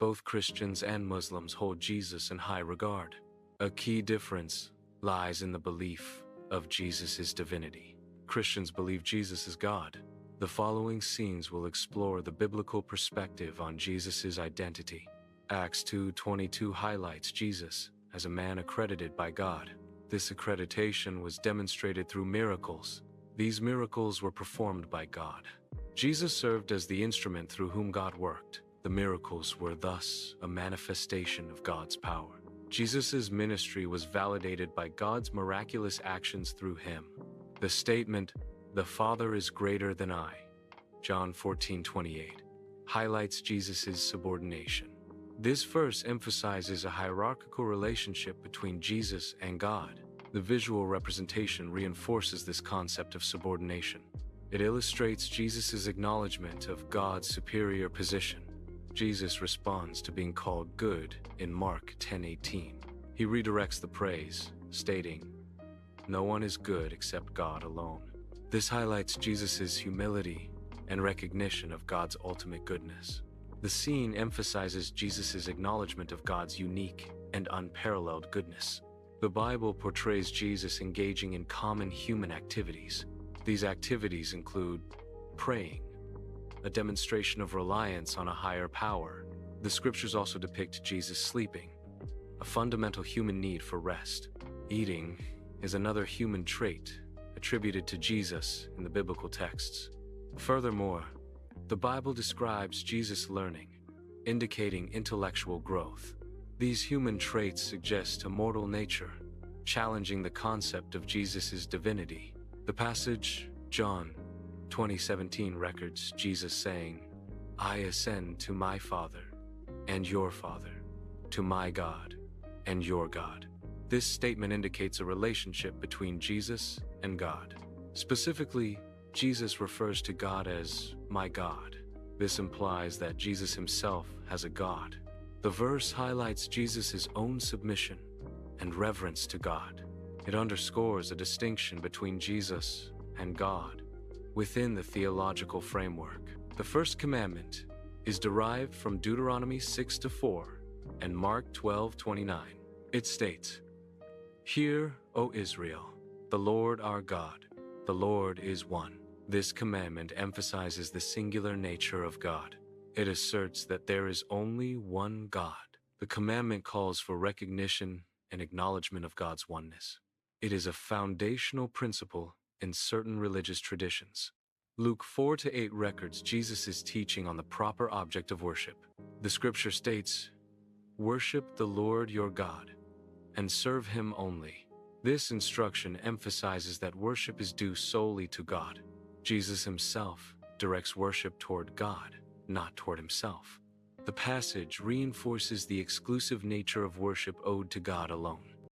both Christians and Muslims hold Jesus in high regard. A key difference lies in the belief of Jesus' divinity. Christians believe Jesus is God. The following scenes will explore the biblical perspective on Jesus' identity. Acts 2:22 highlights Jesus as a man accredited by God. This accreditation was demonstrated through miracles. These miracles were performed by God. Jesus served as the instrument through whom God worked. The miracles were thus a manifestation of God's power. Jesus' ministry was validated by God's miraculous actions through him. The statement, "The Father is greater than I," John 14:28, highlights Jesus' subordination. This verse emphasizes a hierarchical relationship between Jesus and God. The visual representation reinforces this concept of subordination. It illustrates Jesus' acknowledgement of God's superior position. Jesus responds to being called good in Mark 10:18. He redirects the praise, stating, "No one is good except God alone." This highlights Jesus' humility and recognition of God's ultimate goodness. The scene emphasizes Jesus' acknowledgement of God's unique and unparalleled goodness. The Bible portrays Jesus engaging in common human activities. These activities include praying, a demonstration of reliance on a higher power. The scriptures also depict Jesus sleeping, a fundamental human need for rest. Eating is another human trait attributed to Jesus in the biblical texts. Furthermore, the Bible describes Jesus learning, indicating intellectual growth. These human traits suggest a mortal nature, challenging the concept of Jesus' divinity. The passage, John 20:17, records Jesus saying, "I ascend to my Father and your Father, to my God and your God." This statement indicates a relationship between Jesus and God. Specifically, Jesus refers to God as "my God." This implies that Jesus himself has a God. The verse highlights Jesus' own submission and reverence to God. It underscores a distinction between Jesus and God within the theological framework. The first commandment is derived from Deuteronomy 6:4 and Mark 12:29. It states, "Hear, O Israel, the Lord our God, the Lord is one." This commandment emphasizes the singular nature of God. It asserts that there is only one God. The commandment calls for recognition and acknowledgement of God's oneness. It is a foundational principle in certain religious traditions. Luke 4:8 records Jesus' teaching on the proper object of worship. The scripture states, "Worship the Lord your God, and serve him only." This instruction emphasizes that worship is due solely to God. Jesus himself directs worship toward God, not toward himself. The passage reinforces the exclusive nature of worship owed to God alone.